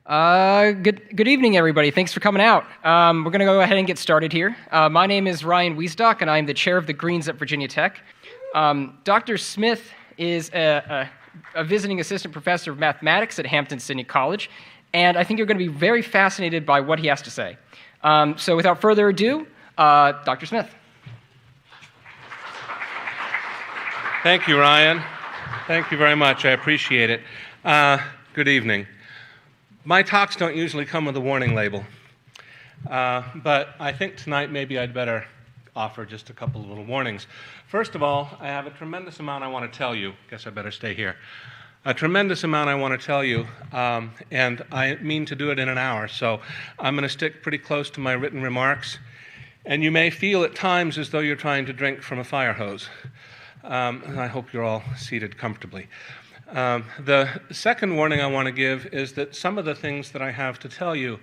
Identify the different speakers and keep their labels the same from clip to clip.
Speaker 1: Good evening, everybody. Thanks for coming out. We're going to go ahead and get started here. My name is Ryan Wiesdock, and I'm the chair of the Greens at Virginia Tech. Dr. Smith is a visiting assistant professor of mathematics at Hampden-Sydney College, and I think you're going to be very fascinated by what he has to say. So without further ado, Dr. Smith.
Speaker 2: Thank you, Ryan. Thank you very much. I appreciate it. Good evening. My talks don't usually come with a warning label, but I think tonight maybe I'd better offer just a couple of little warnings. First of all, I have a tremendous amount I want to tell you. Guess I better stay here. A tremendous amount I want to tell you, and I mean to do it in an hour, so I'm going to stick pretty close to my written remarks, and you may feel at times as though you're trying to drink from a fire hose. And I hope you're all seated comfortably. The second warning I want to give is that some of the things that I have to tell you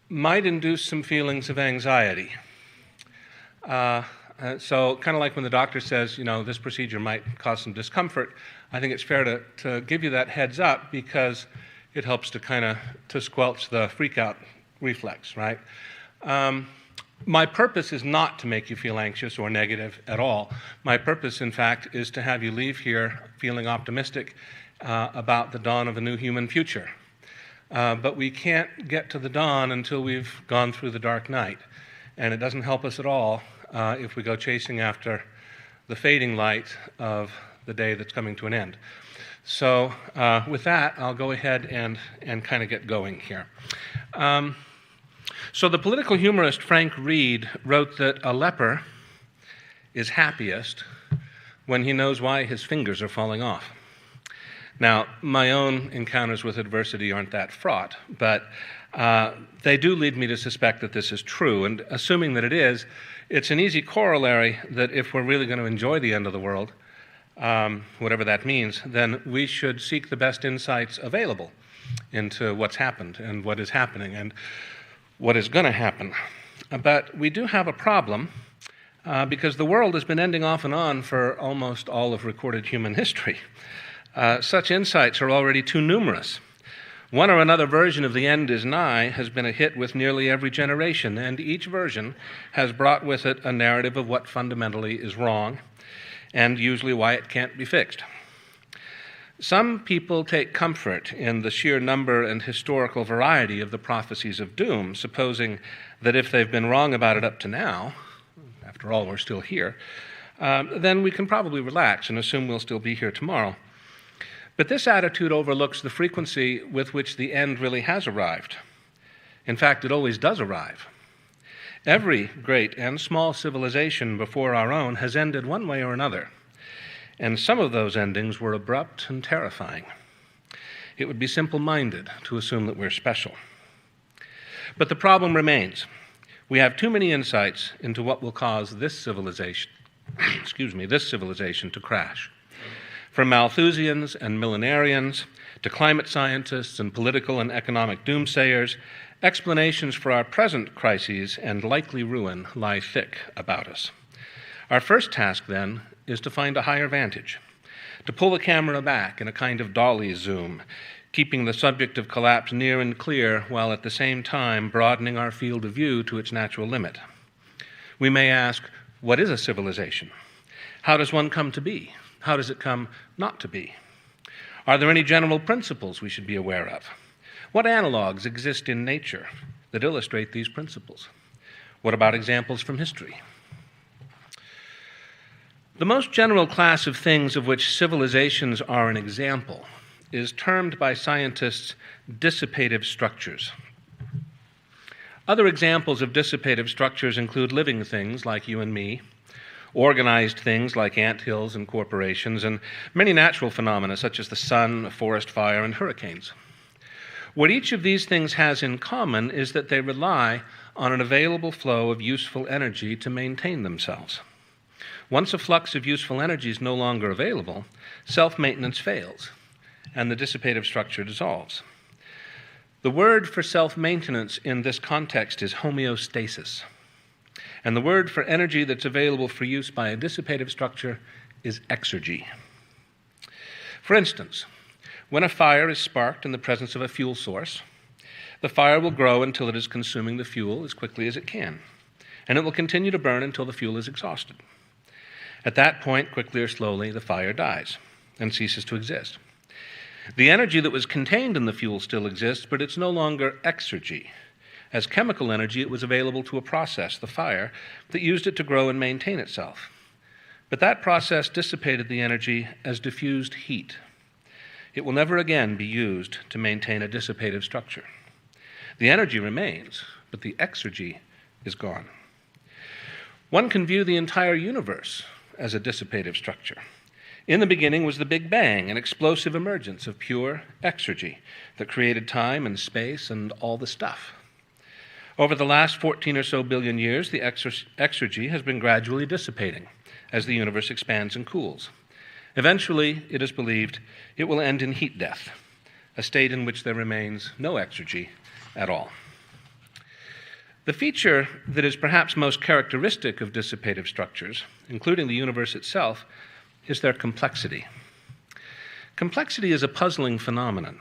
Speaker 2: might induce some feelings of anxiety. So kind of like when the doctor says, you know, this procedure might cause some discomfort, I think it's fair to give you that heads up because it helps to squelch the freak-out reflex, right? My purpose is not to make you feel anxious or negative at all. My purpose, in fact, is to have you leave here feeling optimistic about the dawn of a new human future. But we can't get to the dawn until we've gone through the dark night. And it doesn't help us at all if we go chasing after the fading light of the day that's coming to an end. So with that, I'll go ahead and kind of get going here. So the political humorist Frank Reed wrote that a leper is happiest when he knows why his fingers are falling off. Now, my own encounters with adversity aren't that fraught, but they do lead me to suspect that this is true. And assuming that it is, it's an easy corollary that if we're really going to enjoy the end of the world, whatever that means, then we should seek the best insights available into what's happened and what is happening and what is going to happen. But we do have a problem because the world has been ending off and on for almost all of recorded human history. Such insights are already too numerous. One or another version of the end is nigh has been a hit with nearly every generation, and each version has brought with it a narrative of what fundamentally is wrong and usually why it can't be fixed. Some people take comfort in the sheer number and historical variety of the prophecies of doom, supposing that if they've been wrong about it up to now, after all, we're still here, then we can probably relax and assume we'll still be here tomorrow. But this attitude overlooks the frequency with which the end really has arrived. In fact, it always does arrive. Every great and small civilization before our own has ended one way or another. And some of those endings were abrupt and terrifying. It would be simple-minded to assume that we're special. But the problem remains. We have too many insights into what will cause this civilization, this civilization to crash. From Malthusians and millenarians to climate scientists and political and economic doomsayers, explanations for our present crises and likely ruin lie thick about us. Our first task, then, is to find a higher vantage, to pull the camera back in a kind of dolly zoom, keeping the subject of collapse near and clear while at the same time broadening our field of view to its natural limit. We may ask, what is a civilization? How does one come to be? How does it come not to be? Are there any general principles we should be aware of? What analogs exist in nature that illustrate these principles? What about examples from history? The most general class of things of which civilizations are an example is termed by scientists dissipative structures. Other examples of dissipative structures include living things like you and me, organized things like anthills and corporations, and many natural phenomena such as the sun, forest fire, and hurricanes. What each of these things has in common is that they rely on an available flow of useful energy to maintain themselves. Once a flux of useful energy is no longer available, self-maintenance fails, and the dissipative structure dissolves. The word for self-maintenance in this context is homeostasis, and the word for energy that's available for use by a dissipative structure is exergy. For instance, when a fire is sparked in the presence of a fuel source, the fire will grow until it is consuming the fuel as quickly as it can, and it will continue to burn until the fuel is exhausted. At that point, quickly or slowly, the fire dies and ceases to exist. The energy that was contained in the fuel still exists, but it's no longer exergy. As chemical energy, it was available to a process, the fire, that used it to grow and maintain itself. But that process dissipated the energy as diffused heat. It will never again be used to maintain a dissipative structure. The energy remains, but the exergy is gone. One can view the entire universe as a dissipative structure. In the beginning was the Big Bang, an explosive emergence of pure exergy that created time and space and all the stuff. Over the last 14 or so billion years, the exergy has been gradually dissipating as the universe expands and cools. Eventually, it is believed, it will end in heat death, a state in which there remains no exergy at all. The feature that is perhaps most characteristic of dissipative structures, including the universe itself, is their complexity. Complexity is a puzzling phenomenon.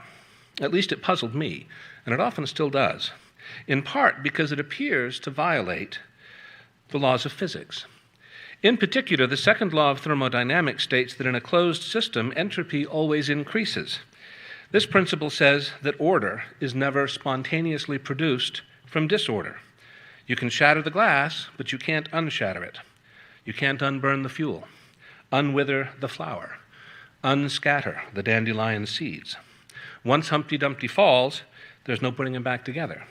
Speaker 2: At least it puzzled me, and it often still does, in part because it appears to violate the laws of physics. In particular, the second law of thermodynamics states that in a closed system, entropy always increases. This principle says that order is never spontaneously produced from disorder. You can shatter the glass, but you can't unshatter it. You can't unburn the fuel, unwither the flower, unscatter the dandelion seeds. Once Humpty Dumpty falls, there's no putting him back together.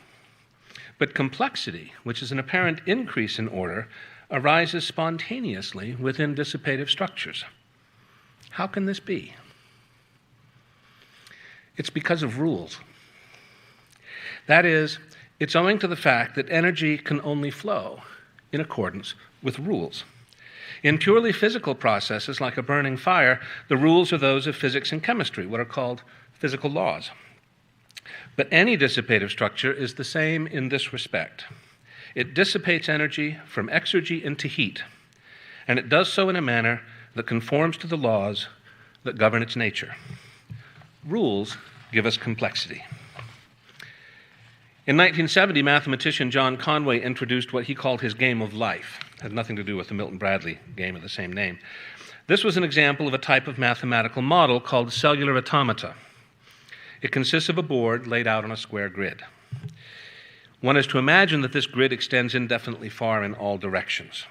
Speaker 2: But complexity, which is an apparent increase in order, arises spontaneously within dissipative structures. How can this be? It's because of rules. That is, it's owing to the fact that energy can only flow in accordance with rules. In purely physical processes like a burning fire, the rules are those of physics and chemistry, what are called physical laws. But any dissipative structure is the same in this respect. It dissipates energy from exergy into heat, and it does so in a manner that conforms to the laws that govern its nature. Rules give us complexity. In 1970, mathematician John Conway introduced what he called his game of life. It had nothing to do with the Milton Bradley game of the same name. This was an example of a type of mathematical model called cellular automata. It consists of a board laid out on a square grid. One is to imagine that this grid extends indefinitely far in all directions.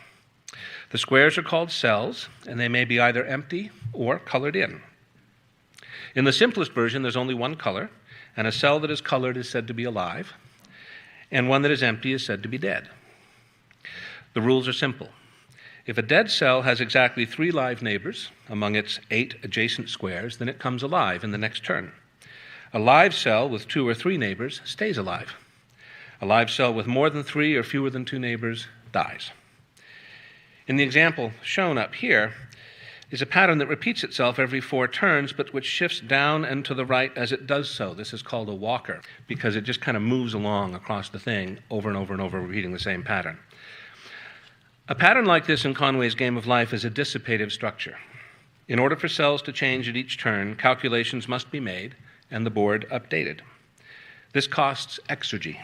Speaker 2: The squares are called cells, and they may be either empty or colored in. In the simplest version, there's only one color, and a cell that is colored is said to be alive, and one that is empty is said to be dead. The rules are simple. If a dead cell has exactly 3 live neighbors among its 8 adjacent squares, then it comes alive in the next turn. A live cell with 2 or 3 neighbors stays alive. A live cell with more than 3 or fewer than 2 neighbors dies. In the example shown up here is a pattern that repeats itself every 4 turns, but which shifts down and to the right as it does so. This is called a walker, because it just kind of moves along across the thing over and over and over, repeating the same pattern. A pattern like this in Conway's game of life is a dissipative structure. In order for cells to change at each turn, calculations must be made and the board updated. This costs exergy.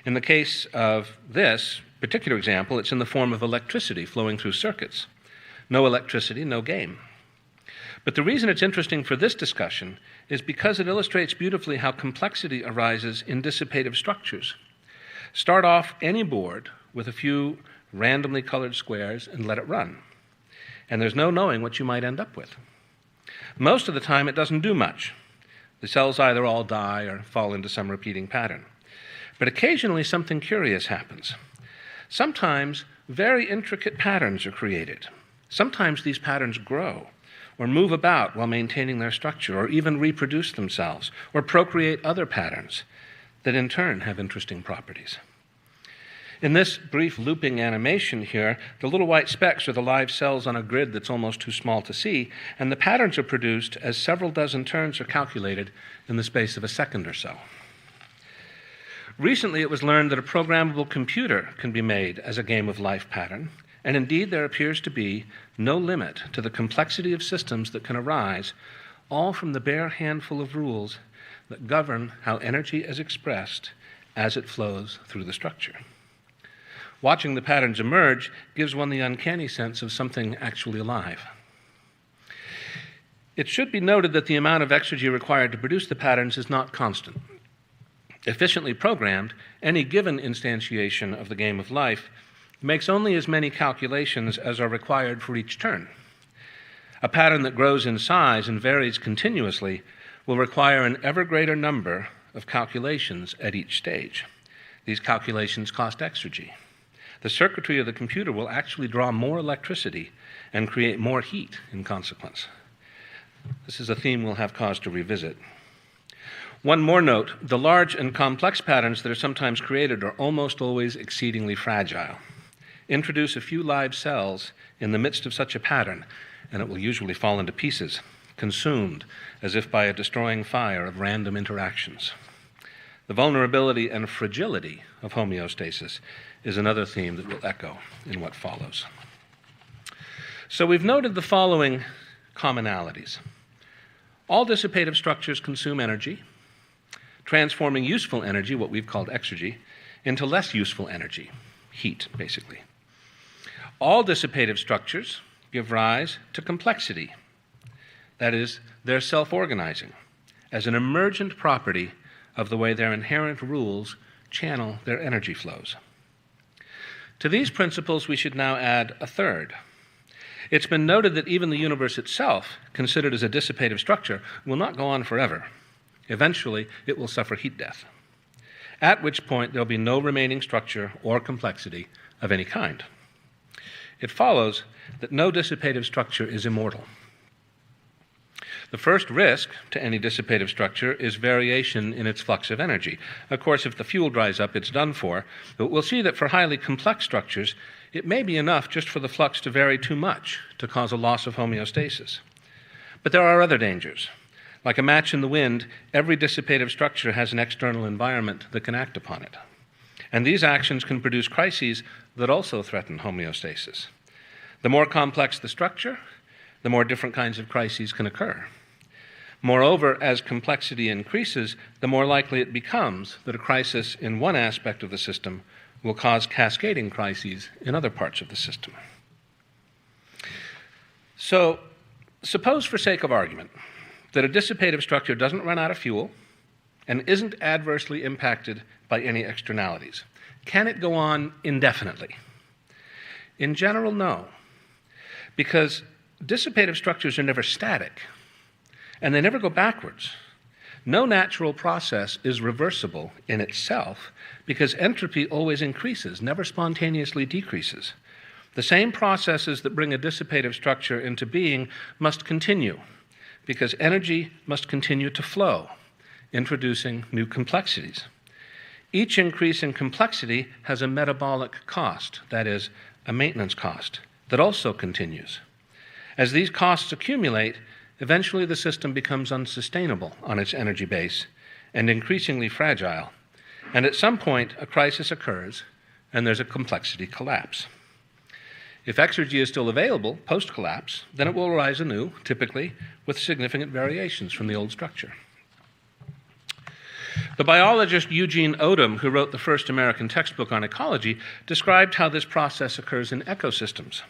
Speaker 2: In the case of this particular example, it's in the form of electricity flowing through circuits. No electricity, no game. But the reason it's interesting for this discussion is because it illustrates beautifully how complexity arises in dissipative structures. Start off any board with a few randomly colored squares and let it run. And there's no knowing what you might end up with. Most of the time, it doesn't do much. The cells either all die or fall into some repeating pattern. But occasionally, something curious happens. Sometimes, very intricate patterns are created. Sometimes these patterns grow, or move about while maintaining their structure, or even reproduce themselves, or procreate other patterns that in turn have interesting properties. In this brief looping animation here, the little white specks are the live cells on a grid that's almost too small to see, and the patterns are produced as several dozen turns are calculated in the space of a second or so. Recently, it was learned that a programmable computer can be made as a game of life pattern, and indeed there appears to be no limit to the complexity of systems that can arise, all from the bare handful of rules that govern how energy is expressed as it flows through the structure. Watching the patterns emerge gives one the uncanny sense of something actually alive. It should be noted that the amount of exergy required to produce the patterns is not constant. Efficiently programmed, any given instantiation of the game of life makes only as many calculations as are required for each turn. A pattern that grows in size and varies continuously will require an ever greater number of calculations at each stage. These calculations cost exergy. The circuitry of the computer will actually draw more electricity and create more heat in consequence. This is a theme we'll have cause to revisit. One more note, the large and complex patterns that are sometimes created are almost always exceedingly fragile. Introduce a few live cells in the midst of such a pattern, and it will usually fall into pieces, consumed as if by a destroying fire of random interactions. The vulnerability and fragility of homeostasis is another theme that will echo in what follows. So we've noted the following commonalities. All dissipative structures consume energy, transforming useful energy, what we've called exergy, into less useful energy, heat, basically. All dissipative structures give rise to complexity. That is, they're self-organizing as an emergent property of the way their inherent rules channel their energy flows. To these principles, we should now add a third. It's been noted that even the universe itself, considered as a dissipative structure, will not go on forever. Eventually, it will suffer heat death, at which point there'll be no remaining structure or complexity of any kind. It follows that no dissipative structure is immortal. The first risk to any dissipative structure is variation in its flux of energy. Of course, if the fuel dries up, it's done for, but we'll see that for highly complex structures, it may be enough just for the flux to vary too much to cause a loss of homeostasis. But there are other dangers. Like a match in the wind, every dissipative structure has an external environment that can act upon it. And these actions can produce crises that also threaten homeostasis. The more complex the structure, the more different kinds of crises can occur. Moreover, as complexity increases, the more likely it becomes that a crisis in one aspect of the system will cause cascading crises in other parts of the system. So, suppose for sake of argument that a dissipative structure doesn't run out of fuel and isn't adversely impacted by any externalities. Can it go on indefinitely? In general, no, because dissipative structures are never static, and they never go backwards. No natural process is reversible in itself because entropy always increases, never spontaneously decreases. The same processes that bring a dissipative structure into being must continue because energy must continue to flow, introducing new complexities. Each increase in complexity has a metabolic cost, that is, a maintenance cost, that also continues. As these costs accumulate, eventually the system becomes unsustainable on its energy base and increasingly fragile. And at some point, a crisis occurs and there's a complexity collapse. If exergy is still available post-collapse, then it will arise anew, typically with significant variations from the old structure. The biologist Eugene Odum, who wrote the first American textbook on ecology, described how this process occurs in ecosystems.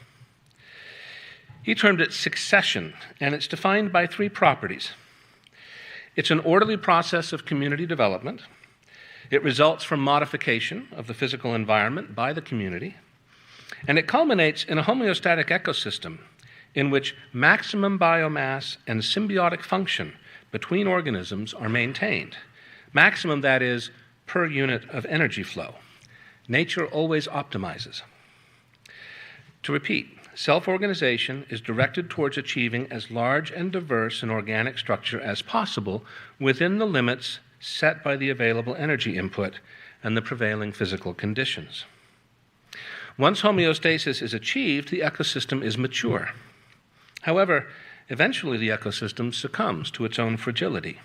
Speaker 2: He termed it succession, and it's defined by three properties. It's an orderly process of community development. It results from modification of the physical environment by the community. And it culminates in a homeostatic ecosystem in which maximum biomass and symbiotic function between organisms are maintained. Maximum, that is, per unit of energy flow. Nature always optimizes. To repeat, self-organization is directed towards achieving as large and diverse an organic structure as possible within the limits set by the available energy input and the prevailing physical conditions. Once homeostasis is achieved, the ecosystem is mature. However, eventually the ecosystem succumbs to its own fragility.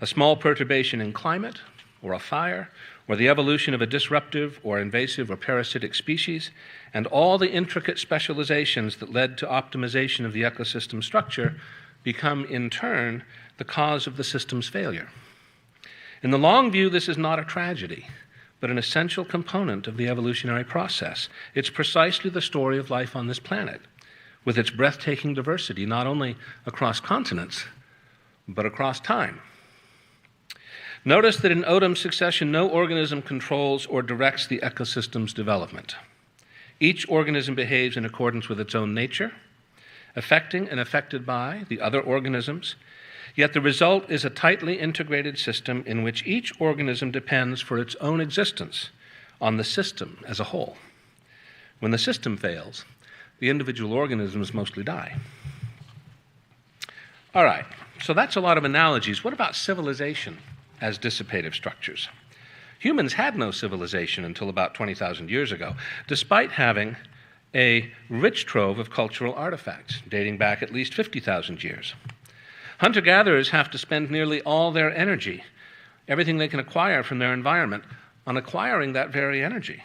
Speaker 2: A small perturbation in climate, or a fire, or the evolution of a disruptive or invasive or parasitic species, and all the intricate specializations that led to optimization of the ecosystem structure become, in turn, the cause of the system's failure. In the long view, this is not a tragedy, but an essential component of the evolutionary process. It's precisely the story of life on this planet, with its breathtaking diversity, not only across continents, but across time. Notice that in odom succession, no organism controls or directs the ecosystem's development. Each organism behaves in accordance with its own nature, affecting and affected by the other organisms, yet the result is a tightly integrated system in which each organism depends for its own existence on the system as a whole. When the system fails, the individual organisms mostly die. All right, so that's a lot of analogies. What about civilization as dissipative structures? Humans had no civilization until about 20,000 years ago, despite having a rich trove of cultural artifacts dating back at least 50,000 years. Hunter-gatherers have to spend nearly all their energy, everything they can acquire from their environment, on acquiring that very energy.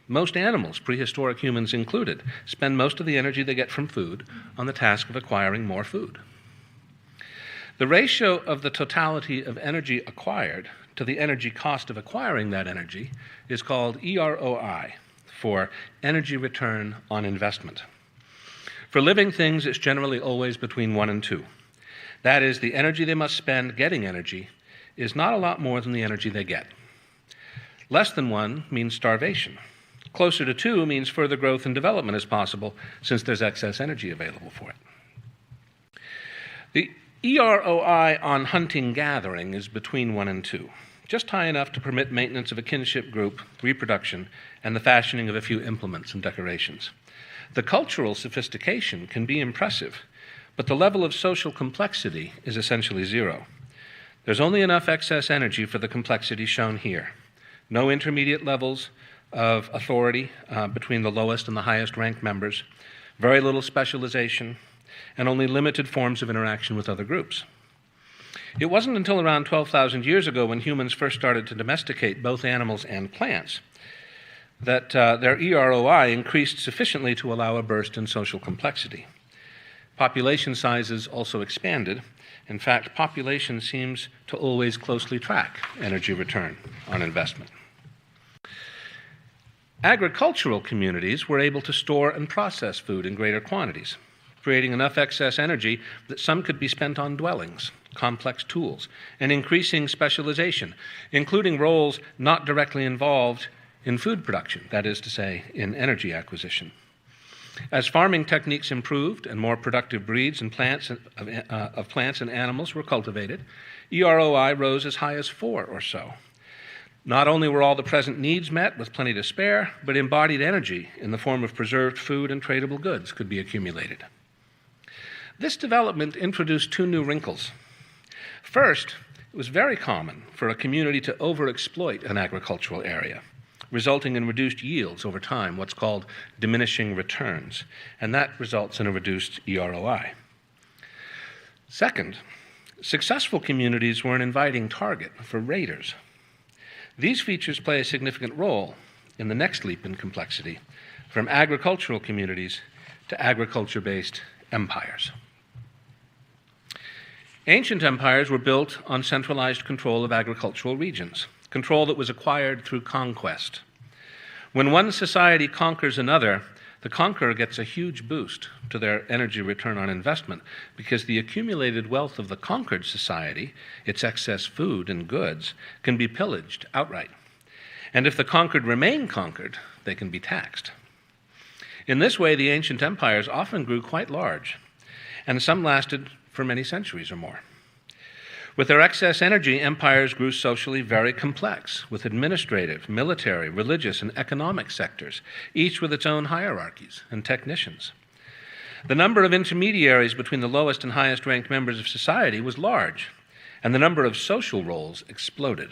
Speaker 2: Most animals, prehistoric humans included, spend most of the energy they get from food on the task of acquiring more food. The ratio of the totality of energy acquired to the energy cost of acquiring that energy is called EROI, for energy return on investment. For living things, it's generally always between 1 and 2. That is, the energy they must spend getting energy is not a lot more than the energy they get. Less than 1 means starvation. Closer to 2 means further growth and development is possible, since there's excess energy available for it. The EROI on hunting-gathering is between 1 and 2, just high enough to permit maintenance of a kinship group, reproduction, and the fashioning of a few implements and decorations. The cultural sophistication can be impressive, but the level of social complexity is essentially 0. There's only enough excess energy for the complexity shown here. No intermediate levels of authority between the lowest and the highest ranked members, very little specialization, and only limited forms of interaction with other groups. It wasn't until around 12,000 years ago, when humans first started to domesticate both animals and plants, that their EROI increased sufficiently to allow a burst in social complexity. Population sizes also expanded. In fact, population seems to always closely track energy return on investment. Agricultural communities were able to store and process food in greater quantities, creating enough excess energy that some could be spent on dwellings, complex tools, and increasing specialization, including roles not directly involved in food production, that is to say, in energy acquisition. As farming techniques improved and more productive breeds and plants of plants and animals were cultivated, EROI rose as high as 4 or so. Not only were all the present needs met with plenty to spare, but embodied energy in the form of preserved food and tradable goods could be accumulated. This development introduced 2 new wrinkles. First, it was very common for a community to overexploit an agricultural area, resulting in reduced yields over time, what's called diminishing returns, and that results in a reduced EROI. Second, successful communities were an inviting target for raiders. These features play a significant role in the next leap in complexity, from agricultural communities to agriculture-based empires. Ancient empires were built on centralized control of agricultural regions, control that was acquired through conquest. When one society conquers another, the conqueror gets a huge boost to their energy return on investment, because the accumulated wealth of the conquered society, its excess food and goods, can be pillaged outright. And if the conquered remain conquered, they can be taxed. In this way, the ancient empires often grew quite large, and some lasted for many centuries or more. With their excess energy, empires grew socially very complex, with administrative, military, religious, and economic sectors, each with its own hierarchies and technicians. The number of intermediaries between the lowest and highest ranked members of society was large, and the number of social roles exploded.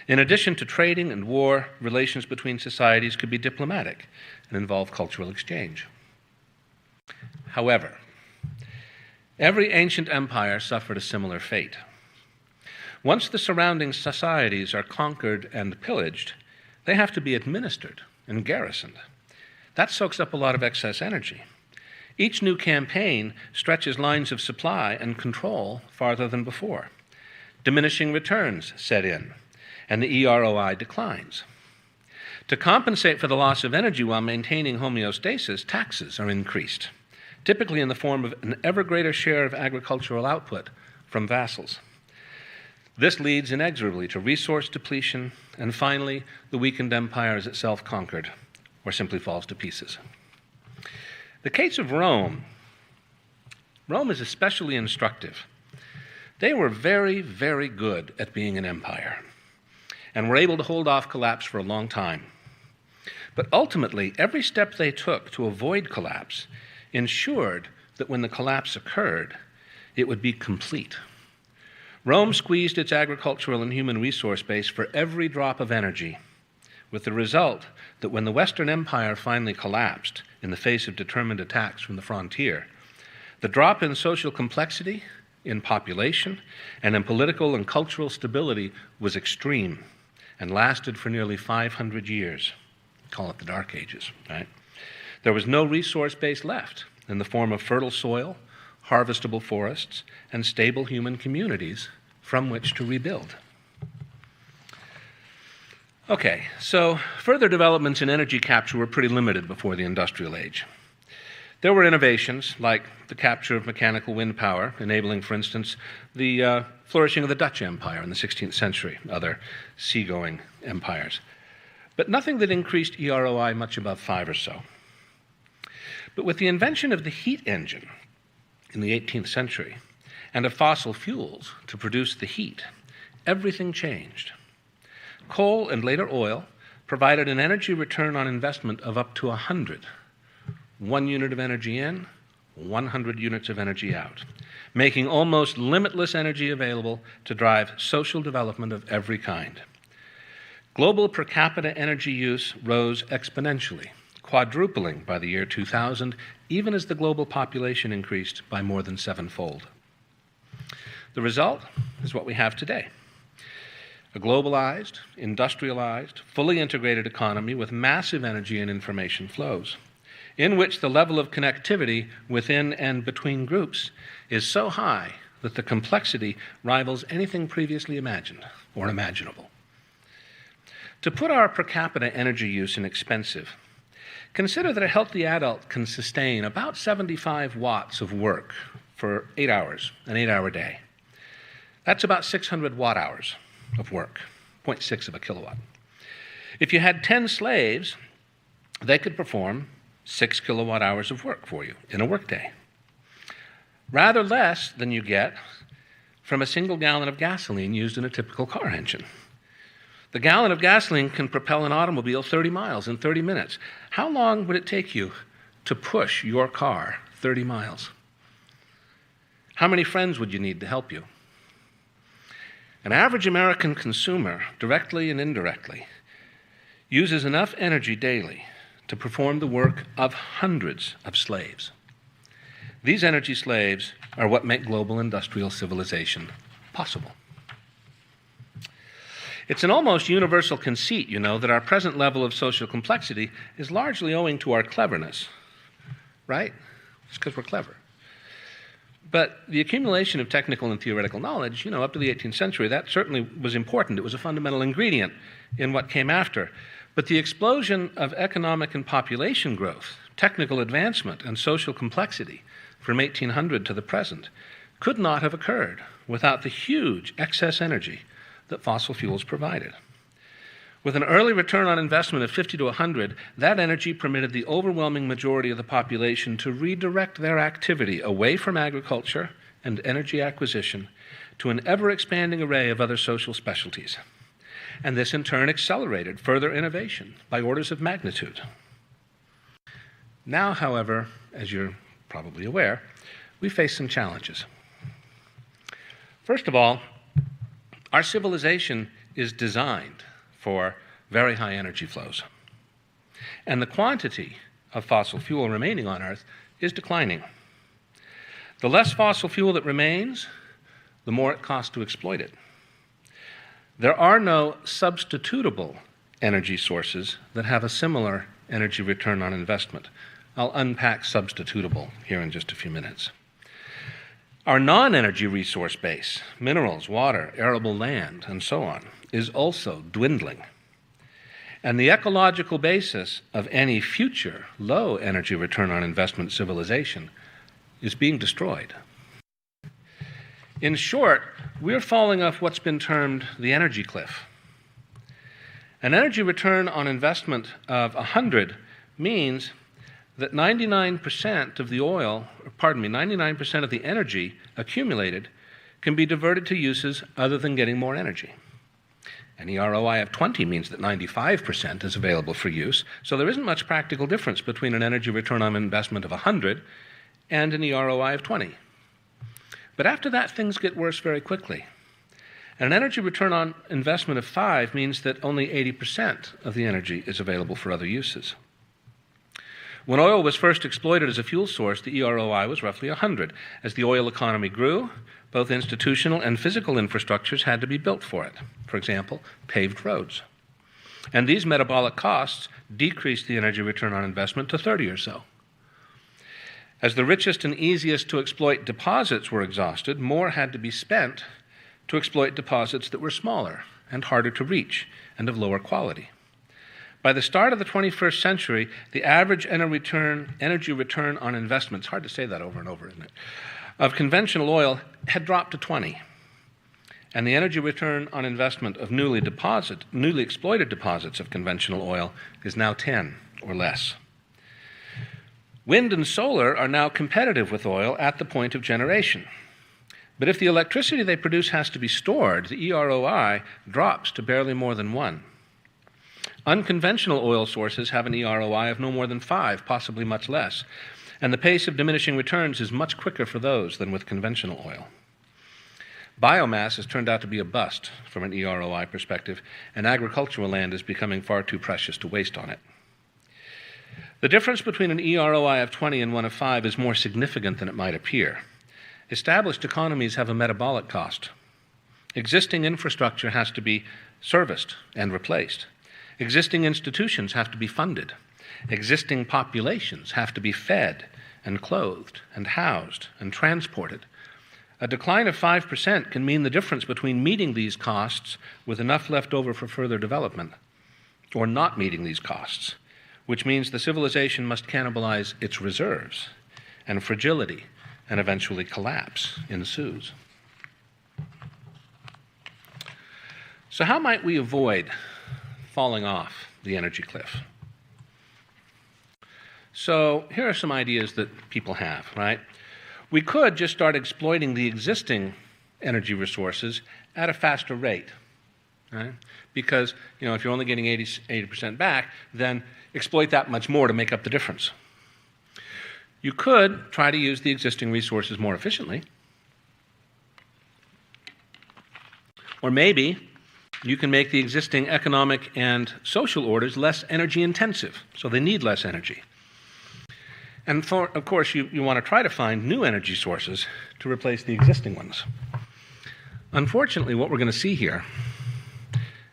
Speaker 2: In addition to trading and war, relations between societies could be diplomatic and involve cultural exchange. However, every ancient empire suffered a similar fate. Once the surrounding societies are conquered and pillaged, they have to be administered and garrisoned. That soaks up a lot of excess energy. Each new campaign stretches lines of supply and control farther than before. Diminishing returns set in, and the EROI declines. To compensate for the loss of energy while maintaining homeostasis, taxes are increased, typically in the form of an ever greater share of agricultural output from vassals. This leads inexorably to resource depletion, and finally, the weakened empire is itself conquered, or simply falls to pieces. The case of Rome is especially instructive. They were very, very good at being an empire, and were able to hold off collapse for a long time. But ultimately, every step they took to avoid collapse ensured that when the collapse occurred, it would be complete. Rome squeezed its agricultural and human resource base for every drop of energy, with the result that when the Western Empire finally collapsed in the face of determined attacks from the frontier, the drop in social complexity, in population, and in political and cultural stability was extreme and lasted for nearly 500 years. Call it the Dark Ages, right? There was no resource base left in the form of fertile soil, harvestable forests, and stable human communities from which to rebuild. Okay, so further developments in energy capture were pretty limited before the Industrial Age. There were innovations like the capture of mechanical wind power, enabling, for instance, the flourishing of the Dutch Empire in the 16th century, other seagoing empires. But nothing that increased EROI much above 5 or so. But with the invention of the heat engine in the 18th century and of fossil fuels to produce the heat, everything changed. Coal and later oil provided an energy return on investment of up to 100. 1 unit of energy in, 100 units of energy out, making almost limitless energy available to drive social development of every kind. Global per capita energy use rose exponentially, quadrupling by the year 2000, even as the global population increased by more than 7-fold. The result is what we have today. A globalized, industrialized, fully integrated economy with massive energy and information flows, in which the level of connectivity within and between groups is so high that the complexity rivals anything previously imagined or imaginable. To put our per capita energy use in expensive, consider that a healthy adult can sustain about 75 watts of work for 8 hours, an 8-hour day. That's about 600 watt-hours of work, 0.6 of a kilowatt. If you had 10 slaves, they could perform 6 kilowatt-hours of work for you in a workday. Rather less than you get from a single gallon of gasoline used in a typical car engine. The gallon of gasoline can propel an automobile 30 miles in 30 minutes. How long would it take you to push your car 30 miles? How many friends would you need to help you? An average American consumer, directly and indirectly, uses enough energy daily to perform the work of hundreds of slaves. These energy slaves are what make global industrial civilization possible. It's an almost universal conceit, you know, that our present level of social complexity is largely owing to our cleverness, right? It's because we're clever. But the accumulation of technical and theoretical knowledge, you know, up to the 18th century, that certainly was important. It was a fundamental ingredient in what came after. But the explosion of economic and population growth, technical advancement, and social complexity from 1800 to the present could not have occurred without the huge excess energy that fossil fuels provided. With an early return on investment of 50 to 100, that energy permitted the overwhelming majority of the population to redirect their activity away from agriculture and energy acquisition to an ever-expanding array of other social specialties. And this in turn accelerated further innovation by orders of magnitude. Now, however, as you're probably aware, we face some challenges. First of all, our civilization is designed for very high energy flows. And the quantity of fossil fuel remaining on Earth is declining. The less fossil fuel that remains, the more it costs to exploit it. There are no substitutable energy sources that have a similar energy return on investment. I'll unpack substitutable here in just a few minutes. Our non-energy resource base, minerals, water, arable land, and so on, is also dwindling. And the ecological basis of any future low energy return on investment civilization is being destroyed. In short, we're falling off what's been termed the energy cliff. An energy return on investment of 100 means that 99% of the 99% of the energy accumulated can be diverted to uses other than getting more energy. An ROI of 20 means that 95% is available for use, so there isn't much practical difference between an energy return on investment of 100 and an ROI of 20. But after that, things get worse very quickly. And an energy return on investment of 5 means that only 80% of the energy is available for other uses. When oil was first exploited as a fuel source, the ROI was roughly 100. As the oil economy grew, both institutional and physical infrastructures had to be built for it. For example, paved roads. And these metabolic costs decreased the energy return on investment to 30 or so. As the richest and easiest to exploit deposits were exhausted, more had to be spent to exploit deposits that were smaller and harder to reach and of lower quality. By the start of the 21st century, the average energy return on investment, it's hard to say that over and over, isn't it, of conventional oil had dropped to 20. And the energy return on investment of newly exploited deposits of conventional oil is now 10 or less. Wind and solar are now competitive with oil at the point of generation. But if the electricity they produce has to be stored, the ROI drops to barely more than 1. Unconventional oil sources have an ROI of no more than 5, possibly much less, and the pace of diminishing returns is much quicker for those than with conventional oil. Biomass has turned out to be a bust from an ROI perspective, and agricultural land is becoming far too precious to waste on it. The difference between an ROI of 20 and one of 5 is more significant than it might appear. Established economies have a metabolic cost. Existing infrastructure has to be serviced and replaced. Existing institutions have to be funded. Existing populations have to be fed and clothed and housed and transported. A decline of 5% can mean the difference between meeting these costs with enough left over for further development or not meeting these costs, which means the civilization must cannibalize its reserves, and fragility and eventually collapse ensues. So how might we avoid falling off the energy cliff? So here are some ideas that people have, right? We could just start exploiting the existing energy resources at a faster rate, right? Because, if you're only getting 80% back, then exploit that much more to make up the difference. You could try to use the existing resources more efficiently. Or maybe you can make the existing economic and social orders less energy intensive, so they need less energy. And of course, you want to try to find new energy sources to replace the existing ones. Unfortunately, what we're going to see here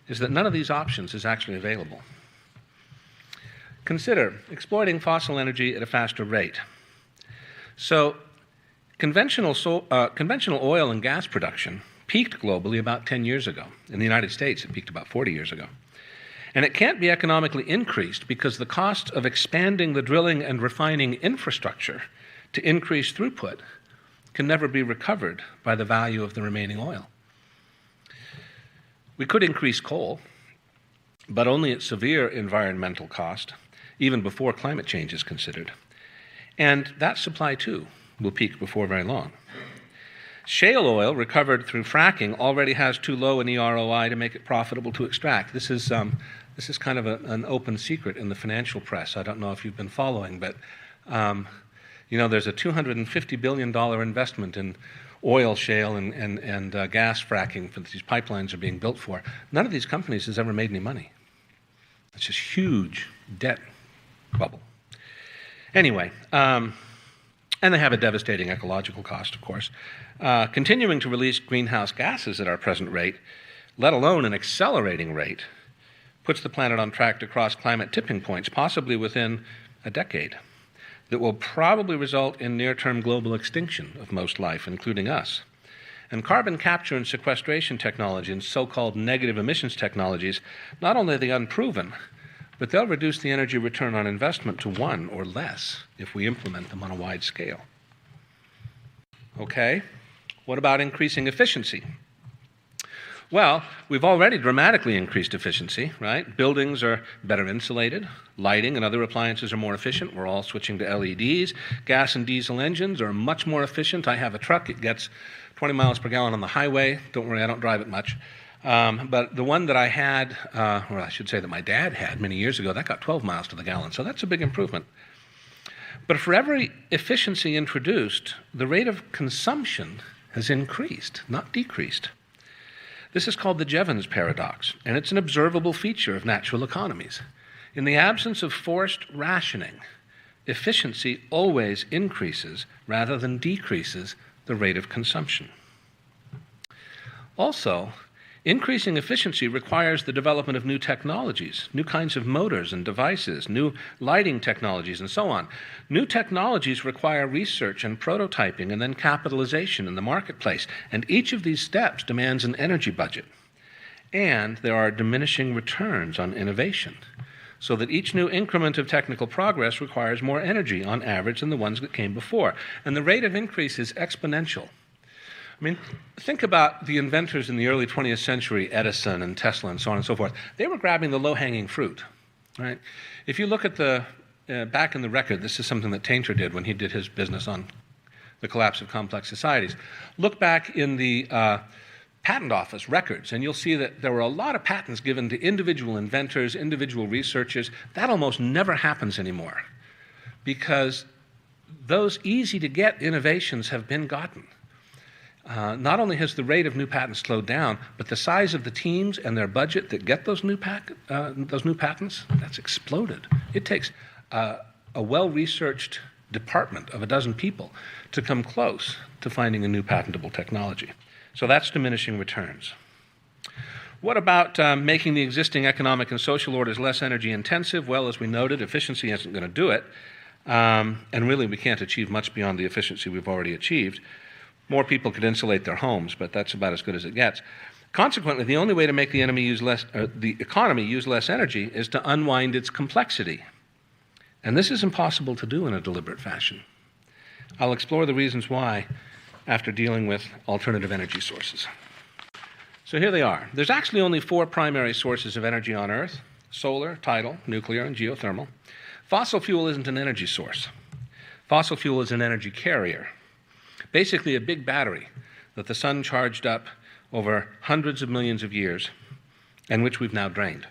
Speaker 2: is that none of these options is actually available. Consider exploiting fossil energy at a faster rate. So, conventional oil and gas production peaked globally about 10 years ago. In the United States, it peaked about 40 years ago. And it can't be economically increased because the cost of expanding the drilling and refining infrastructure to increase throughput can never be recovered by the value of the remaining oil. We could increase coal, but only at severe environmental cost, even before climate change is considered. And that supply, too, will peak before very long. Shale oil recovered through fracking already has too low an ROI to make it profitable to extract. This is kind of an open secret in the financial press. I don't know if you've been following, but there's a $250 billion investment in oil shale and gas fracking that these pipelines are being built for. None of these companies has ever made any money. It's this huge debt bubble. Anyway, and they have a devastating ecological cost, of course. Continuing to release greenhouse gases at our present rate, let alone an accelerating rate, puts the planet on track to cross climate tipping points, possibly within a decade. that will probably result in near-term global extinction of most life, including us. And carbon capture and sequestration technology and so-called negative emissions technologies, not only are they unproven, but they'll reduce the energy return on investment to 1 or less if we implement them on a wide scale. Okay, what about increasing efficiency? Well, we've already dramatically increased efficiency, right? Buildings are better insulated, lighting and other appliances are more efficient. We're all switching to LEDs. Gas and diesel engines are much more efficient. I have a truck, it gets 20 miles per gallon on the highway. Don't worry, I don't drive it much. But the one that I had, or I should say that my dad had many years ago, that got 12 miles to the gallon, so that's a big improvement. But for every efficiency introduced, the rate of consumption has increased, not decreased. This is called the Jevons paradox, and it's an observable feature of natural economies. In the absence of forced rationing, efficiency always increases rather than decreases the rate of consumption. Also, increasing efficiency requires the development of new technologies, new kinds of motors and devices, new lighting technologies, and so on. New technologies require research and prototyping and then capitalization in the marketplace, and each of these steps demands an energy budget. And there are diminishing returns on innovation, so that each new increment of technical progress requires more energy on average than the ones that came before. And the rate of increase is exponential. I mean, think about the inventors in the early 20th century, Edison and Tesla and so on and so forth. They were grabbing the low-hanging fruit, right? If you look at the, back in the record, this is something that Tainter did when he did his business on the collapse of complex societies. Look back in the patent office records, and you'll see that there were a lot of patents given to individual inventors, individual researchers. That almost never happens anymore because those easy-to-get innovations have been gotten. Not only has the rate of new patents slowed down, but the size of the teams and their budget that get those new patents, that's exploded. It takes a well-researched department of a dozen people to come close to finding a new patentable technology. So that's diminishing returns. What about making the existing economic and social orders less energy intensive? Well, as we noted, efficiency isn't going to do it. And really, we can't achieve much beyond the efficiency we've already achieved. More people could insulate their homes, but that's about as good as it gets. Consequently, the only way to make the economy use less energy is to unwind its complexity. And this is impossible to do in a deliberate fashion. I'll explore the reasons why after dealing with alternative energy sources. So here they are. There's actually only 4 primary sources of energy on Earth: solar, tidal, nuclear, and geothermal. Fossil fuel isn't an energy source. Fossil fuel is an energy carrier. Basically a big battery that the sun charged up over hundreds of millions of years and which we've now drained.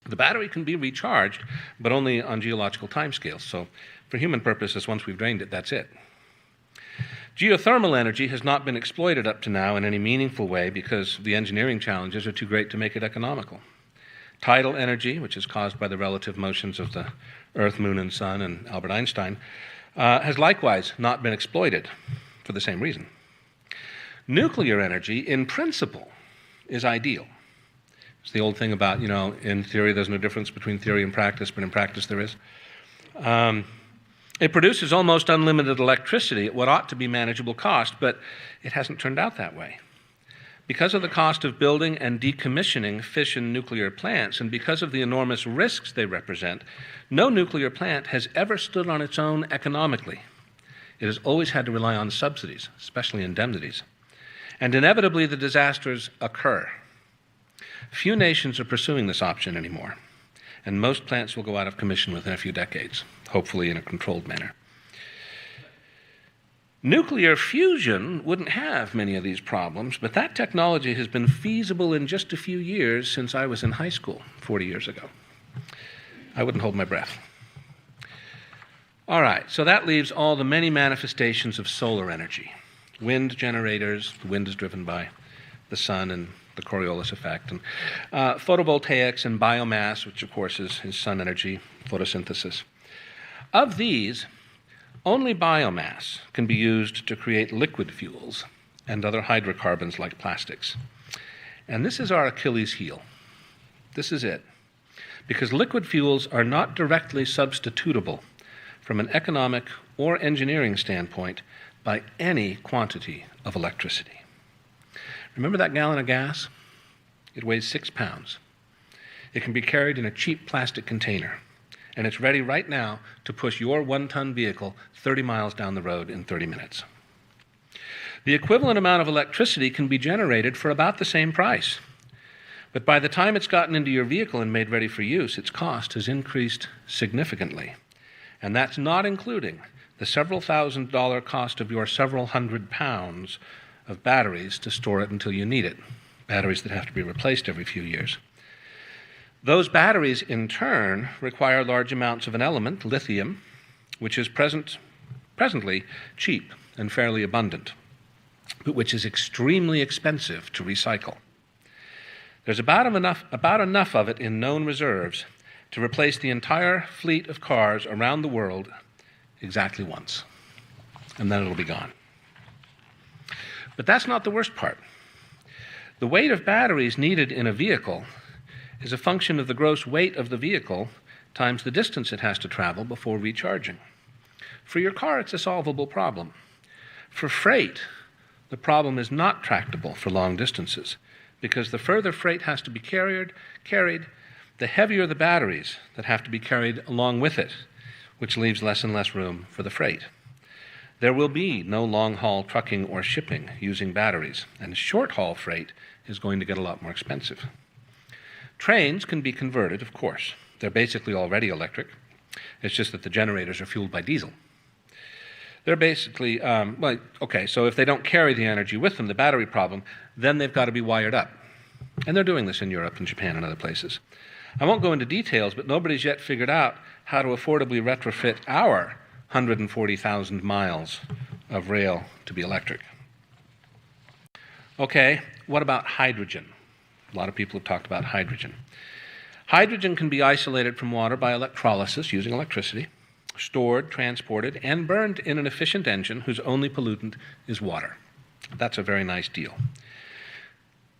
Speaker 2: The battery can be recharged, but only on geological timescales. So for human purposes, once we've drained it, that's it. Geothermal energy has not been exploited up to now in any meaningful way because the engineering challenges are too great to make it economical. Tidal energy, which is caused by the relative motions of the Earth, Moon, and Sun, and Albert Einstein, has likewise not been exploited for the same reason. Nuclear energy, in principle, is ideal. It's the old thing about, in theory there's no difference between theory and practice, but in practice there is. It produces almost unlimited electricity at what ought to be manageable cost, but it hasn't turned out that way. Because of the cost of building and decommissioning fission nuclear plants, and because of the enormous risks they represent, no nuclear plant has ever stood on its own economically. It has always had to rely on subsidies, especially indemnities. And inevitably, the disasters occur. Few nations are pursuing this option anymore, and most plants will go out of commission within a few decades, hopefully in a controlled manner. Nuclear fusion wouldn't have many of these problems, but that technology has been feasible in just a few years since I was in high school 40 years ago. I wouldn't hold my breath. All right, so that leaves all the many manifestations of solar energy. Wind generators, the wind is driven by the sun and the Coriolis effect, and photovoltaics and biomass, which of course is sun energy, photosynthesis. Of these, only biomass can be used to create liquid fuels and other hydrocarbons like plastics. And this is our Achilles heel. This is it. Because liquid fuels are not directly substitutable from an economic or engineering standpoint by any quantity of electricity. Remember that gallon of gas? It weighs 6 pounds. It can be carried in a cheap plastic container, and it's ready right now to push your 1-ton vehicle 30 miles down the road in 30 minutes. The equivalent amount of electricity can be generated for about the same price. But by the time it's gotten into your vehicle and made ready for use, its cost has increased significantly. And that's not including the several $1,000 cost of your several hundred pounds of batteries to store it until you need it, batteries that have to be replaced every few years. Those batteries, in turn, require large amounts of an element, lithium, which is presently cheap and fairly abundant, but which is extremely expensive to recycle. There's about enough of it in known reserves to replace the entire fleet of cars around the world exactly once, and then it'll be gone. But that's not the worst part. The weight of batteries needed in a vehicle is a function of the gross weight of the vehicle times the distance it has to travel before recharging. For your car, it's a solvable problem. For freight, the problem is not tractable for long distances, because the further freight has to be carried, the heavier the batteries that have to be carried along with it, which leaves less and less room for the freight. There will be no long-haul trucking or shipping using batteries, and short-haul freight is going to get a lot more expensive. Trains can be converted, of course. They're basically already electric. It's just that the generators are fueled by diesel. They're basically, so if they don't carry the energy with them, the battery problem, then they've got to be wired up. And they're doing this in Europe and Japan and other places. I won't go into details, but nobody's yet figured out how to affordably retrofit our 140,000 miles of rail to be electric. Okay, what about hydrogen? A lot of people have talked about hydrogen. Hydrogen can be isolated from water by electrolysis using electricity, stored, transported, and burned in an efficient engine whose only pollutant is water. That's a very nice deal.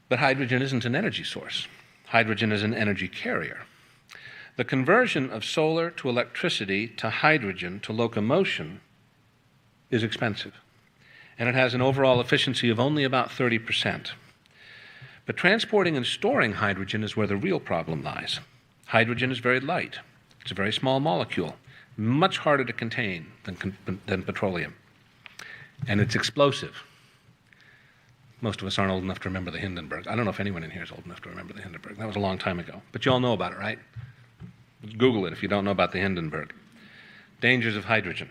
Speaker 2: But hydrogen isn't an energy source. Hydrogen is an energy carrier. The conversion of solar to electricity to hydrogen to locomotion is expensive, and it has an overall efficiency of only about 30%. But transporting and storing hydrogen is where the real problem lies. Hydrogen is very light. It's a very small molecule, much harder to contain than petroleum. And it's explosive. Most of us aren't old enough to remember the Hindenburg. I don't know if anyone in here is old enough to remember the Hindenburg. That was a long time ago. But you all know about it, right? Google it if you don't know about the Hindenburg. Dangers of hydrogen.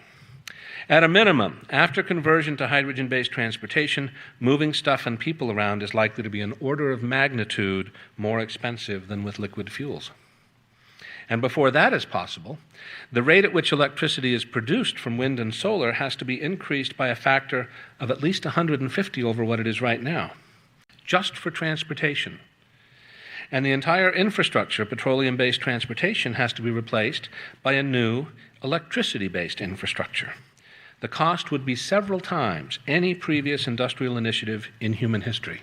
Speaker 2: At a minimum, after conversion to hydrogen-based transportation, moving stuff and people around is likely to be an order of magnitude more expensive than with liquid fuels. And before that is possible, the rate at which electricity is produced from wind and solar has to be increased by a factor of at least 150 over what it is right now, just for transportation. And the entire infrastructure, petroleum-based transportation, has to be replaced by a new electricity-based infrastructure. The cost would be several times any previous industrial initiative in human history.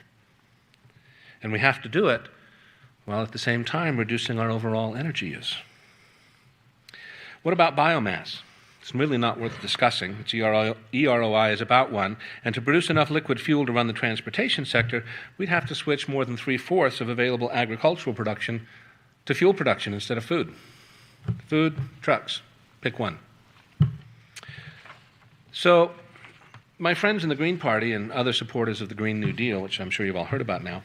Speaker 2: And we have to do it while at the same time reducing our overall energy use. What about biomass? It's really not worth discussing. Its EROI is about 1, and to produce enough liquid fuel to run the transportation sector, we'd have to switch more than 3/4 of available agricultural production to fuel production instead of food. Food, trucks, pick one. So, my friends in the Green Party and other supporters of the Green New Deal, which I'm sure you've all heard about now,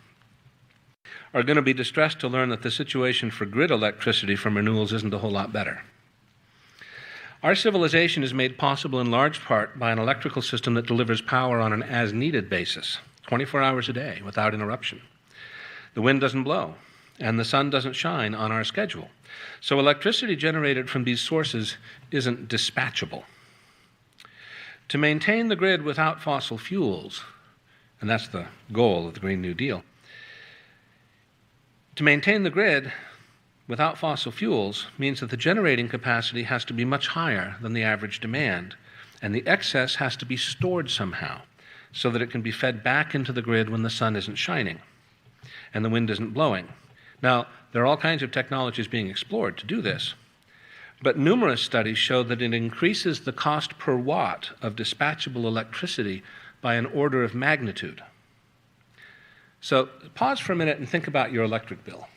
Speaker 2: are going to be distressed to learn that the situation for grid electricity from renewables isn't a whole lot better. Our civilization is made possible in large part by an electrical system that delivers power on an as-needed basis, 24 hours a day, without interruption. The wind doesn't blow, and the sun doesn't shine on our schedule. So electricity generated from these sources isn't dispatchable. To maintain the grid without fossil fuels, and that's the goal of the Green New Deal, to maintain the grid without fossil fuels means that the generating capacity has to be much higher than the average demand, and the excess has to be stored somehow so that it can be fed back into the grid when the sun isn't shining and the wind isn't blowing. Now, there are all kinds of technologies being explored to do this, But numerous studies show that it increases the cost per watt of dispatchable electricity by an order of magnitude. So pause for a minute and think about your electric bill.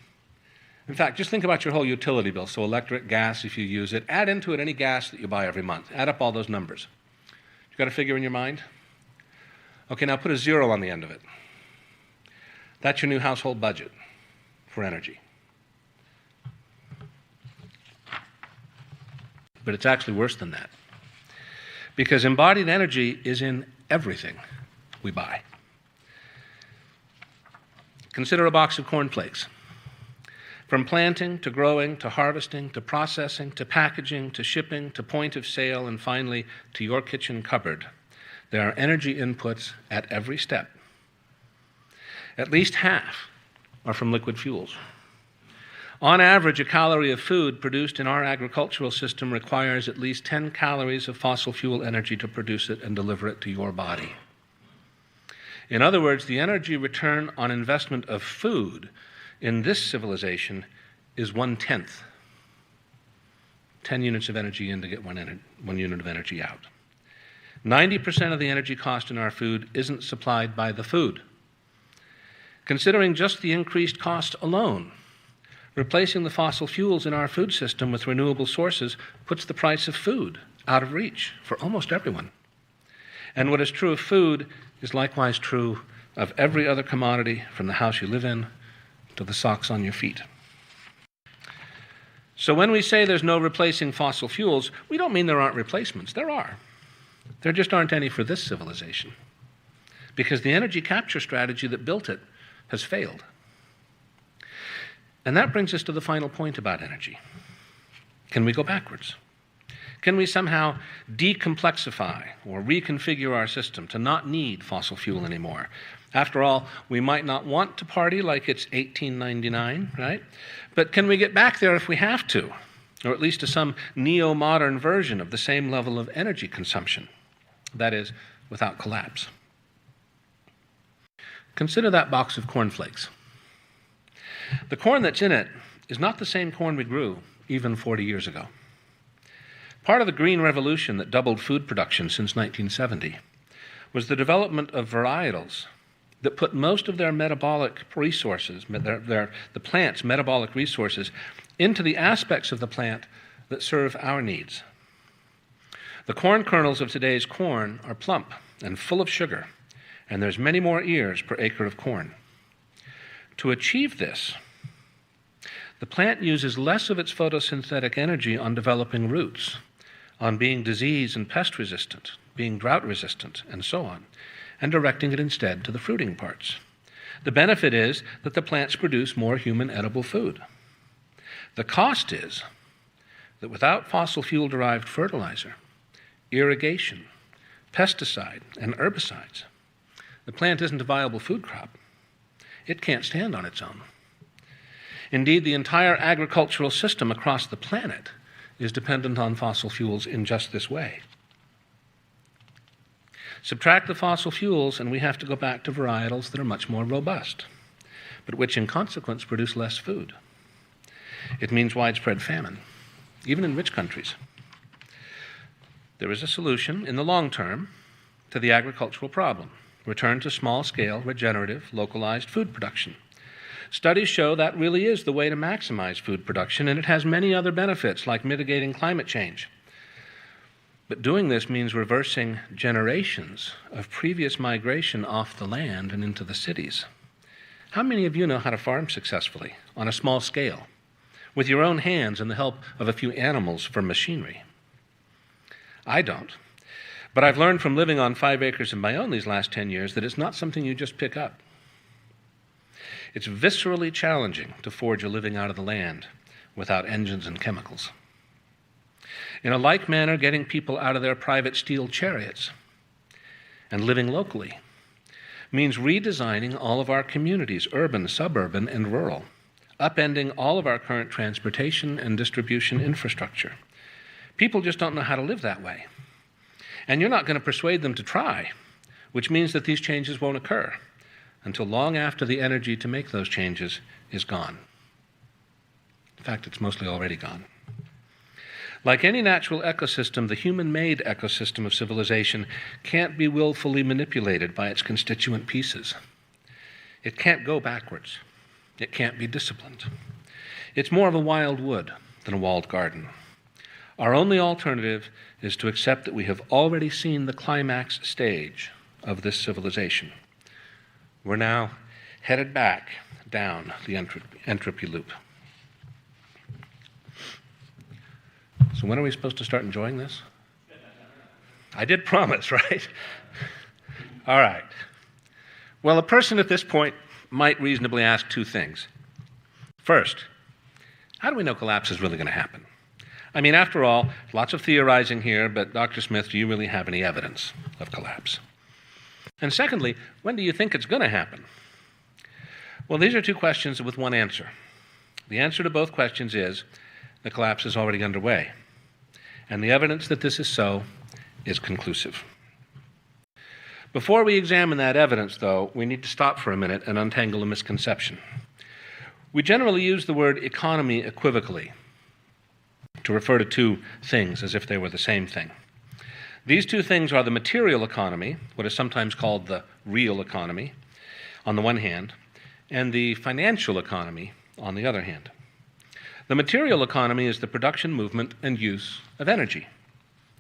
Speaker 2: In fact, just think about your whole utility bill, so electric, gas, if you use it. Add into it any gas that you buy every month. Add up all those numbers. You got a figure in your mind? Okay, now put a 0 on the end of it. That's your new household budget for energy. But it's actually worse than that, because embodied energy is in everything we buy. Consider a box of cornflakes. From planting, to growing, to harvesting, to processing, to packaging, to shipping, to point of sale, and finally to your kitchen cupboard, there are energy inputs at every step. At least half are from liquid fuels. On average, a calorie of food produced in our agricultural system requires at least 10 calories of fossil fuel energy to produce it and deliver it to your body. In other words, the energy return on investment of food in this civilization is 1/10. 10 units of energy in to get one unit of energy out. 90% of the energy cost in our food isn't supplied by the food. Considering just the increased cost alone, replacing the fossil fuels in our food system with renewable sources puts the price of food out of reach for almost everyone. And what is true of food is likewise true of every other commodity, from the house you live in to the socks on your feet. So when we say there's no replacing fossil fuels, we don't mean there aren't replacements. There are. There just aren't any for this civilization, because the energy capture strategy that built it has failed. And that brings us to the final point about energy. Can we go backwards? Can we somehow decomplexify or reconfigure our system to not need fossil fuel anymore? After all, we might not want to party like it's 1899, right? But can we get back there if we have to, or at least to some neo-modern version of the same level of energy consumption? That is, without collapse. Consider that box of cornflakes. The corn that's in it is not the same corn we grew even 40 years ago. Part of the Green Revolution that doubled food production since 1970 was the development of varietals that put most of their metabolic resources, the plant's metabolic resources, into the aspects of the plant that serve our needs. The corn kernels of today's corn are plump and full of sugar, and there's many more ears per acre of corn. To achieve this, the plant uses less of its photosynthetic energy on developing roots, on being disease and pest resistant, being drought resistant, and so on, and directing it instead to the fruiting parts. The benefit is that the plants produce more human edible food. The cost is that without fossil fuel-derived fertilizer, irrigation, pesticide, and herbicides, the plant isn't a viable food crop. It can't stand on its own. Indeed, the entire agricultural system across the planet is dependent on fossil fuels in just this way. Subtract the fossil fuels, and we have to go back to varietals that are much more robust, but which in consequence produce less food. It means widespread famine, even in rich countries. There is a solution in the long term to the agricultural problem: return to small-scale, regenerative, localized food production. Studies show that really is the way to maximize food production, and it has many other benefits, like mitigating climate change. But doing this means reversing generations of previous migration off the land and into the cities. How many of you know how to farm successfully on a small scale, with your own hands and the help of a few animals for machinery? I don't. But I've learned from living on 5 acres of my own these last 10 years that it's not something you just pick up. It's viscerally challenging to forge a living out of the land without engines and chemicals. In a like manner, getting people out of their private steel chariots and living locally means redesigning all of our communities, urban, suburban, and rural, upending all of our current transportation and distribution infrastructure. People just don't know how to live that way. And you're not going to persuade them to try, which means that these changes won't occur until long after the energy to make those changes is gone. In fact, it's mostly already gone. Like any natural ecosystem, the human-made ecosystem of civilization can't be willfully manipulated by its constituent pieces. It can't go backwards. It can't be disciplined. It's more of a wild wood than a walled garden. Our only alternative is to accept that we have already seen the climax stage of this civilization. We're now headed back down the entropy loop. So when are we supposed to start enjoying this? I did promise, right? All right. Well, a person at this point might reasonably ask two things. First, how do we know collapse is really going to happen? I mean, after all, lots of theorizing here, but Dr. Smith, do you really have any evidence of collapse? And secondly, when do you think it's going to happen? Well, these are two questions with one answer. The answer to both questions is the collapse is already underway. And the evidence that this is so is conclusive. Before we examine that evidence, though, we need to stop for a minute and untangle a misconception. We generally use the word economy equivocally to refer to two things as if they were the same thing. These two things are the material economy, what is sometimes called the real economy, on the one hand, and the financial economy on the other hand. The material economy is the production, movement, and use of energy.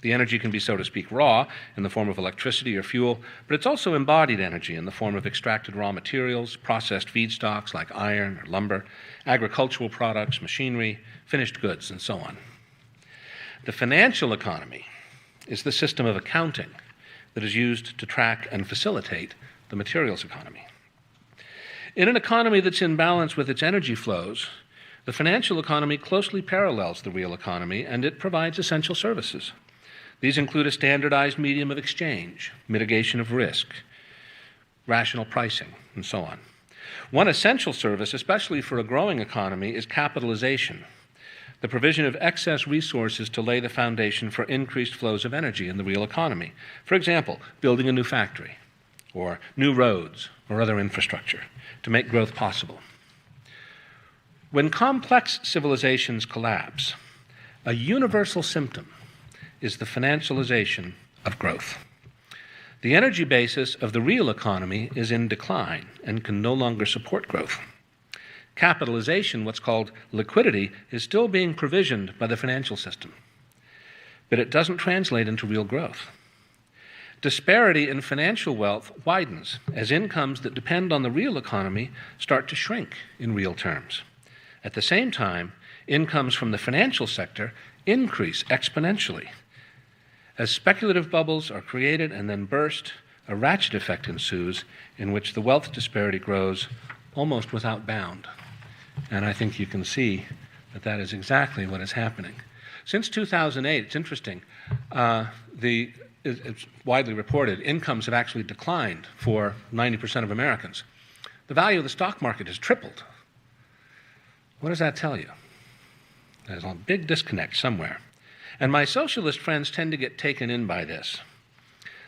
Speaker 2: The energy can be, so to speak, raw in the form of electricity or fuel, but it's also embodied energy in the form of extracted raw materials, processed feedstocks like iron or lumber, agricultural products, machinery, finished goods, and so on. The financial economy is the system of accounting that is used to track and facilitate the materials economy. In an economy that's in balance with its energy flows, the financial economy closely parallels the real economy, and it provides essential services. These include a standardized medium of exchange, mitigation of risk, rational pricing, and so on. One essential service, especially for a growing economy, is capitalization, the provision of excess resources to lay the foundation for increased flows of energy in the real economy. For example, building a new factory, or new roads, or other infrastructure to make growth possible. When complex civilizations collapse, a universal symptom is the financialization of growth. The energy basis of the real economy is in decline and can no longer support growth. Capitalization, what's called liquidity, is still being provisioned by the financial system, but it doesn't translate into real growth. Disparity in financial wealth widens as incomes that depend on the real economy start to shrink in real terms. At the same time, incomes from the financial sector increase exponentially. As speculative bubbles are created and then burst, a ratchet effect ensues in which the wealth disparity grows almost without bound. And I think you can see that that is exactly what is happening. Since 2008, it's interesting, it's widely reported, incomes have actually declined for 90% of Americans. The value of the stock market has tripled. What does that tell you? There's a big disconnect somewhere. And my socialist friends tend to get taken in by this.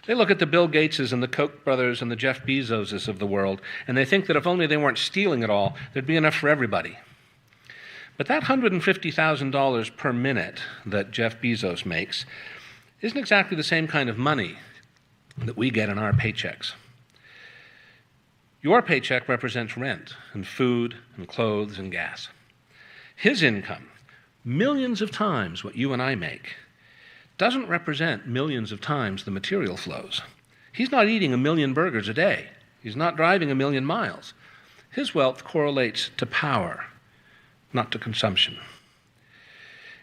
Speaker 2: They look at the Bill Gateses and the Koch brothers and the Jeff Bezoses of the world, and they think that if only they weren't stealing it all, there'd be enough for everybody. But that $150,000 per minute that Jeff Bezos makes isn't exactly the same kind of money that we get in our paychecks. Your paycheck represents rent and food and clothes and gas. His income, millions of times what you and I make, doesn't represent millions of times the material flows. He's not eating 1 million burgers a day. He's not driving 1 million miles. His wealth correlates to power, not to consumption.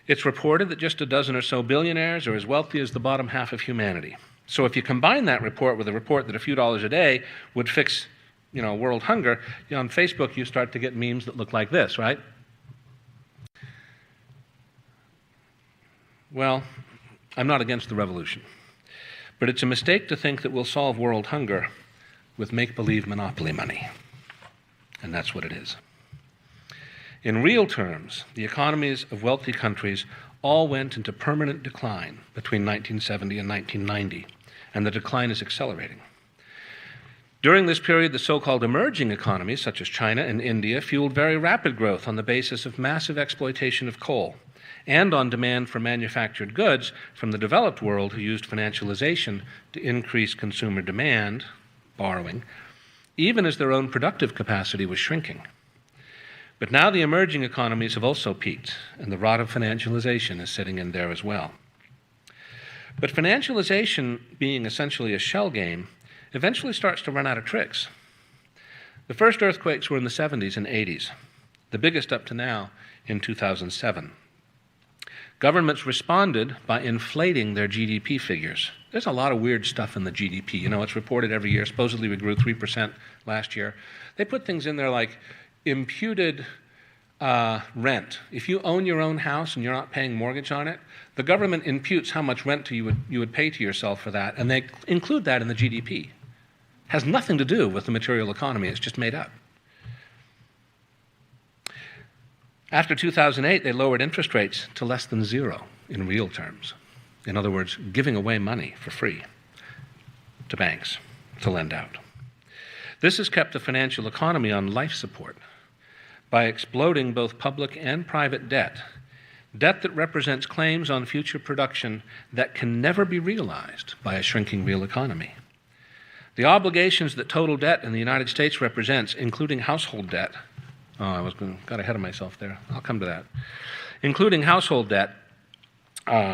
Speaker 2: It's reported that just a dozen or so billionaires are as wealthy as the bottom half of humanity. So if you combine that report with a report that a few dollars a day would fix, world hunger, on Facebook you start to get memes that look like this, right? Well, I'm not against the revolution, but it's a mistake to think that we'll solve world hunger with make-believe monopoly money, and that's what it is. In real terms, the economies of wealthy countries all went into permanent decline between 1970 and 1990, and the decline is accelerating. During this period, the so-called emerging economies, such as China and India, fueled very rapid growth on the basis of massive exploitation of coal and on demand for manufactured goods from the developed world, who used financialization to increase consumer demand, borrowing, even as their own productive capacity was shrinking. But now the emerging economies have also peaked, and the rot of financialization is setting in there as well. But financialization, being essentially a shell game, eventually starts to run out of tricks. The first earthquakes were in the 70s and 80s, the biggest up to now in 2007. Governments responded by inflating their GDP figures. There's a lot of weird stuff in the GDP. You know, it's reported every year. Supposedly we grew 3% last year. They put things in there like imputed rent. If you own your own house and you're not paying mortgage on it, the government imputes how much rent you would pay to yourself for that, and they include that in the GDP. Has nothing to do with the material economy. It's just made up. After 2008, they lowered interest rates to less than zero in real terms. In other words, giving away money for free to banks to lend out. This has kept the financial economy on life support by exploding both public and private debt, debt that represents claims on future production that can never be realized by a shrinking real economy. The obligations that total debt in the United States represents, including household debt, got ahead of myself there. I'll come to that. Including household debt,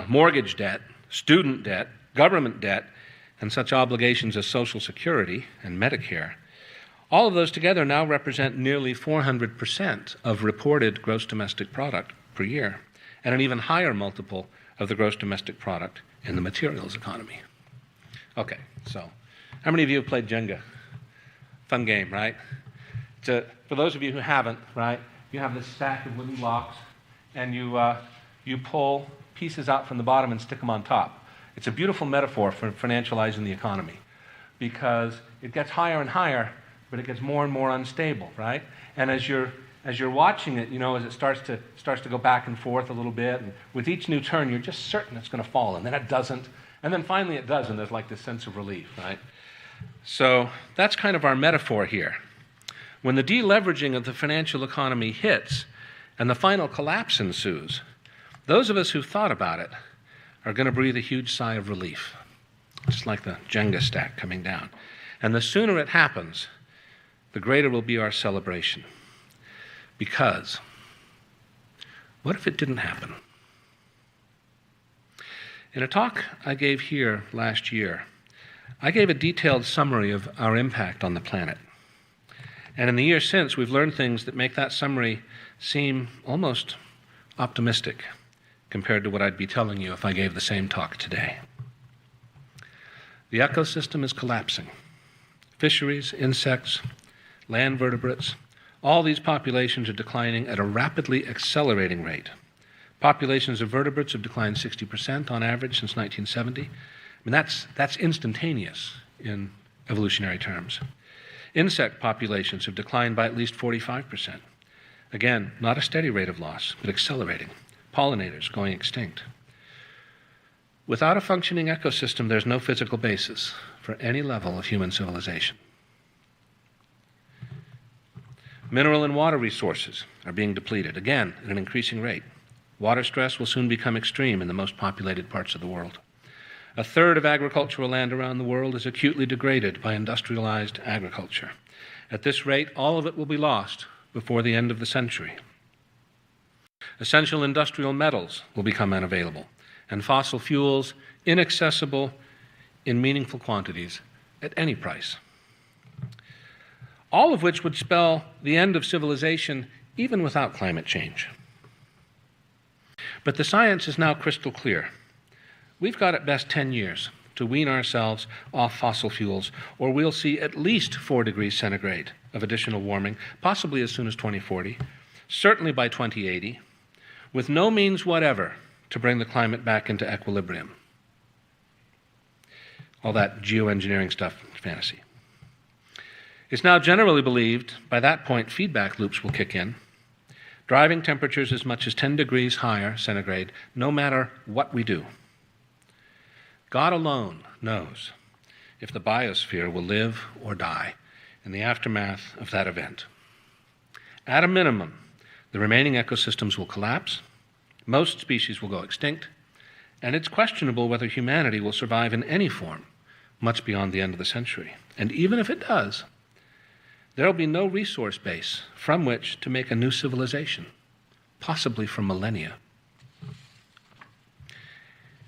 Speaker 2: mortgage debt, student debt, government debt, and such obligations as Social Security and Medicare, all of those together now represent nearly 400% of reported gross domestic product per year, and an even higher multiple of the gross domestic product in the materials economy. Okay, so how many of you have played Jenga? Fun game, right? For those of you who haven't, right, you have this stack of wooden blocks, and you pull pieces out from the bottom and stick them on top. It's a beautiful metaphor for financializing the economy, because it gets higher and higher, but it gets more and more unstable, right? And as you're watching it, you know, as it starts to go back and forth a little bit, and with each new turn, you're just certain it's going to fall, and then it doesn't, and then finally it does, and there's like this sense of relief, right? So that's kind of our metaphor here. When the deleveraging of the financial economy hits and the final collapse ensues, those of us who've thought about it are going to breathe a huge sigh of relief, just like the Jenga stack coming down. And the sooner it happens, the greater will be our celebration. Because what if it didn't happen? In a talk I gave here last year, I gave a detailed summary of our impact on the planet. And in the years since, we've learned things that make that summary seem almost optimistic compared to what I'd be telling you if I gave the same talk today. The ecosystem is collapsing. Fisheries, insects, land vertebrates, all these populations are declining at a rapidly accelerating rate. Populations of vertebrates have declined 60% on average since 1970. I mean, that's instantaneous in evolutionary terms. Insect populations have declined by at least 45%. Again, not a steady rate of loss, but accelerating. Pollinators going extinct. Without a functioning ecosystem, there's no physical basis for any level of human civilization. Mineral and water resources are being depleted, again, at an increasing rate. Water stress will soon become extreme in the most populated parts of the world. A third of agricultural land around the world is acutely degraded by industrialized agriculture. At this rate, all of it will be lost before the end of the century. Essential industrial metals will become unavailable, and fossil fuels inaccessible in meaningful quantities at any price. All of which would spell the end of civilization even without climate change. But the science is now crystal clear. We've got at best 10 years to wean ourselves off fossil fuels, or we'll see at least 4 degrees centigrade of additional warming, possibly as soon as 2040, certainly by 2080, with no means whatever to bring the climate back into equilibrium. All that geoengineering stuff, fantasy. It's now generally believed by that point feedback loops will kick in, driving temperatures as much as 10 degrees higher centigrade, no matter what we do. God alone knows if the biosphere will live or die in the aftermath of that event. At a minimum, the remaining ecosystems will collapse, most species will go extinct, and it's questionable whether humanity will survive in any form much beyond the end of the century. And even if it does, there will be no resource base from which to make a new civilization, possibly for millennia.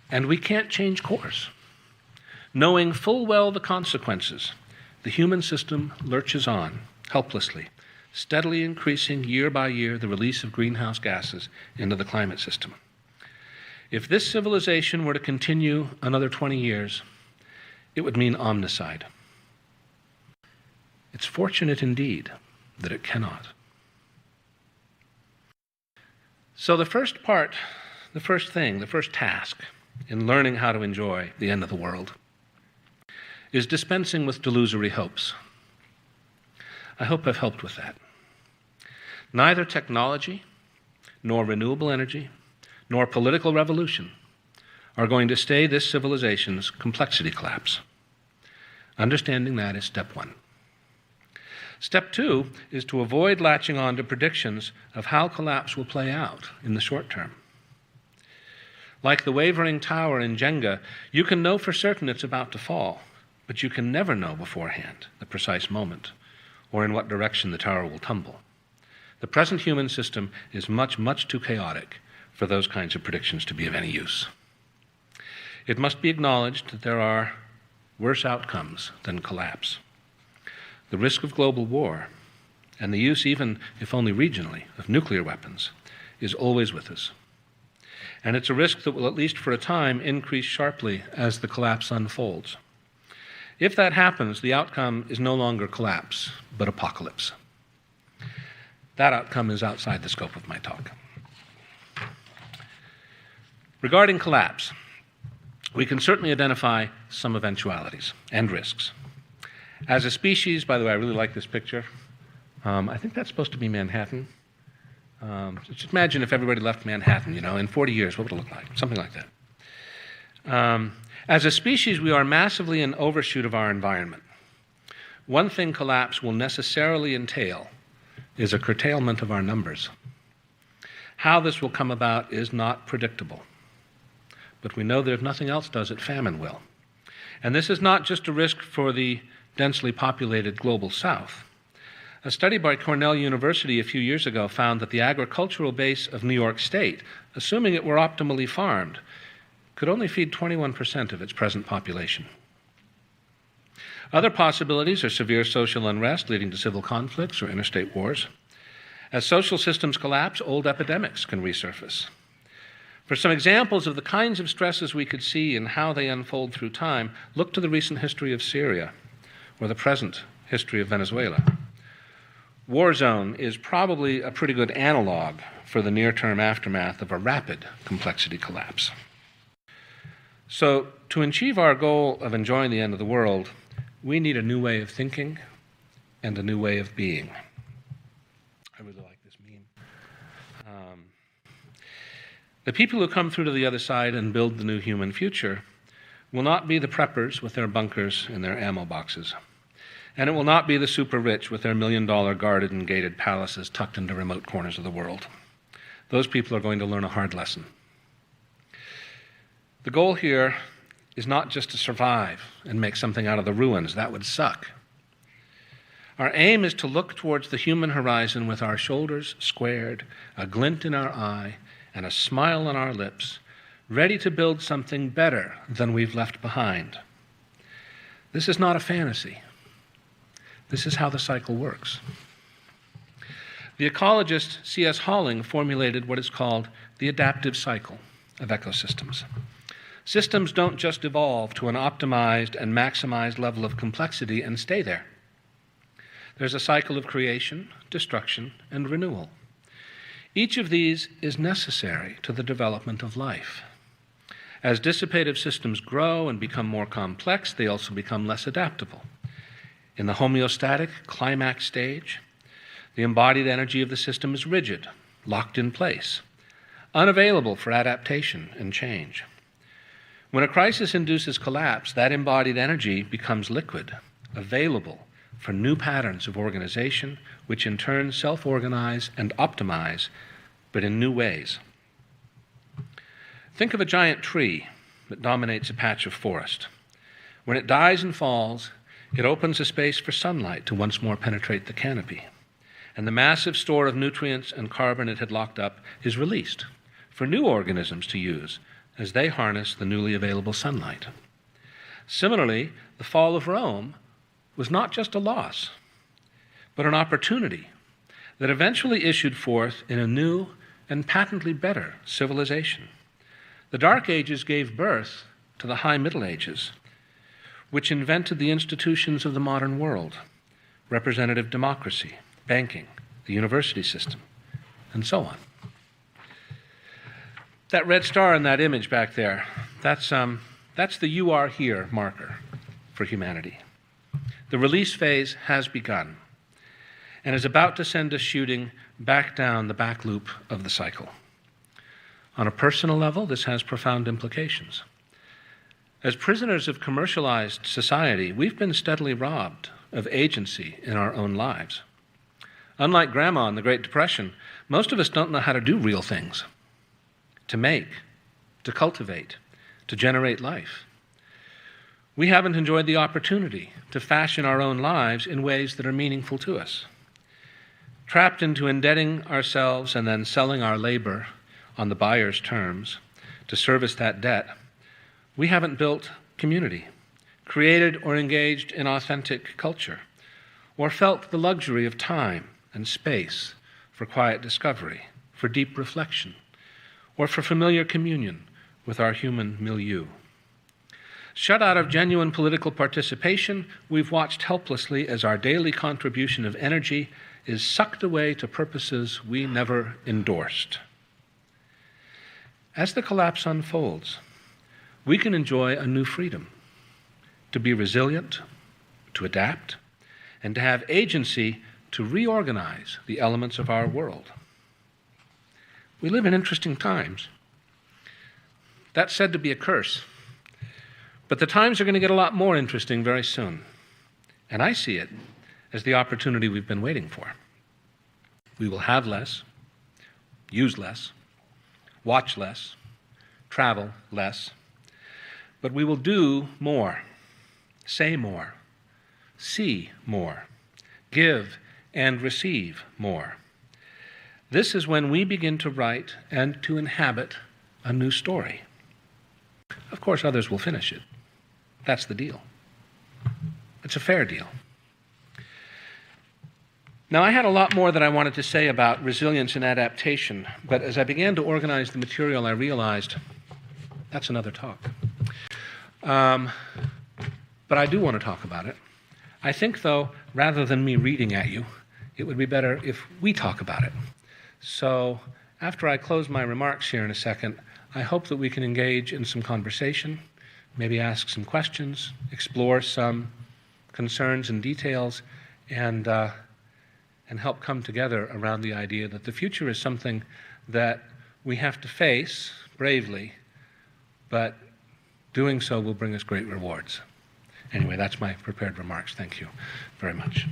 Speaker 2: And we can't change course. Knowing full well the consequences, the human system lurches on, helplessly, steadily increasing year by year the release of greenhouse gases into the climate system. If this civilization were to continue another 20 years, it would mean omnicide. It's fortunate indeed that it cannot. So the first task in learning how to enjoy the end of the world is dispensing with delusory hopes. I hope I've helped with that. Neither technology, nor renewable energy, nor political revolution are going to stay this civilization's complexity collapse. Understanding that is step one. Step two is to avoid latching on to predictions of how collapse will play out in the short term. Like the wavering tower in Jenga, you can know for certain it's about to fall, but you can never know beforehand the precise moment or in what direction the tower will tumble. The present human system is much, much too chaotic for those kinds of predictions to be of any use. It must be acknowledged that there are worse outcomes than collapse. The risk of global war, and the use, even if only regionally, of nuclear weapons, is always with us. And it's a risk that will, at least for a time, increase sharply as the collapse unfolds. If that happens, the outcome is no longer collapse, but apocalypse. That outcome is outside the scope of my talk. Regarding collapse, we can certainly identify some eventualities and risks. As a species, by the way, I really like this picture. I think that's supposed to be Manhattan. Just imagine if everybody left Manhattan, in 40 years, what would it look like? Something like that. As a species, we are massively an overshoot of our environment. One thing collapse will necessarily entail is a curtailment of our numbers. How this will come about is not predictable. But we know that if nothing else does it, famine will. And this is not just a risk for the densely populated global south. A study by Cornell University a few years ago found that the agricultural base of New York State, assuming it were optimally farmed, could only feed 21% of its present population. Other possibilities are severe social unrest leading to civil conflicts or interstate wars. As social systems collapse, old epidemics can resurface. For some examples of the kinds of stresses we could see and how they unfold through time, look to the recent history of Syria or the present history of Venezuela. War zone is probably a pretty good analog for the near-term aftermath of a rapid complexity collapse. So, to achieve our goal of enjoying the end of the world, we need a new way of thinking and a new way of being. I really like this meme. The people who come through to the other side and build the new human future will not be the preppers with their bunkers and their ammo boxes. And it will not be the super rich with their $1 million guarded and gated palaces tucked into remote corners of the world. Those people are going to learn a hard lesson. The goal here is not just to survive and make something out of the ruins. That would suck. Our aim is to look towards the human horizon with our shoulders squared, a glint in our eye, and a smile on our lips, ready to build something better than we've left behind. This is not a fantasy. This is how the cycle works. The ecologist C.S. Halling formulated what is called the adaptive cycle of ecosystems. Systems don't just evolve to an optimized and maximized level of complexity and stay there. There's a cycle of creation, destruction, and renewal. Each of these is necessary to the development of life. As dissipative systems grow and become more complex, they also become less adaptable. In the homeostatic climax stage, the embodied energy of the system is rigid, locked in place, unavailable for adaptation and change. When a crisis induces collapse, that embodied energy becomes liquid, available for new patterns of organization, which in turn self-organize and optimize, but in new ways. Think of a giant tree that dominates a patch of forest. When it dies and falls, it opens a space for sunlight to once more penetrate the canopy. And the massive store of nutrients and carbon it had locked up is released for new organisms to use as they harness the newly available sunlight. Similarly, the fall of Rome was not just a loss, but an opportunity that eventually issued forth in a new and patently better civilization. The Dark Ages gave birth to the High Middle Ages, which invented the institutions of the modern world: representative democracy, banking, the university system, and so on. That red star in that image back there, that's the "you are here" marker for humanity. The release phase has begun and is about to send us shooting back down the back loop of the cycle. On a personal level, this has profound implications. As prisoners of commercialized society, we've been steadily robbed of agency in our own lives. Unlike Grandma in the Great Depression, most of us don't know how to do real things: to make, to cultivate, to generate life. We haven't enjoyed the opportunity to fashion our own lives in ways that are meaningful to us. Trapped into indebting ourselves and then selling our labor on the buyer's terms to service that debt, we haven't built community, created or engaged in authentic culture, or felt the luxury of time and space for quiet discovery, for deep reflection, or for familiar communion with our human milieu. Shut out of genuine political participation, we've watched helplessly as our daily contribution of energy is sucked away to purposes we never endorsed. As the collapse unfolds, we can enjoy a new freedom: to be resilient, to adapt, and to have agency to reorganize the elements of our world. We live in interesting times. That's said to be a curse. But the times are going to get a lot more interesting very soon. And I see it as the opportunity we've been waiting for. We will have less, use less, watch less, travel less, but we will do more, say more, see more, give and receive more. This is when we begin to write and to inhabit a new story. Of course, others will finish it. That's the deal. It's a fair deal. Now, I had a lot more that I wanted to say about resilience and adaptation, but as I began to organize the material, I realized that's another talk. But I do want to talk about it. I think, though, rather than me reading at you, it would be better if we talk about it. So after I close my remarks here in a second, I hope that we can engage in some conversation, maybe ask some questions, explore some concerns and details, and help come together around the idea that the future is something that we have to face bravely, but doing so will bring us great rewards. Anyway, that's my prepared remarks. Thank you very much.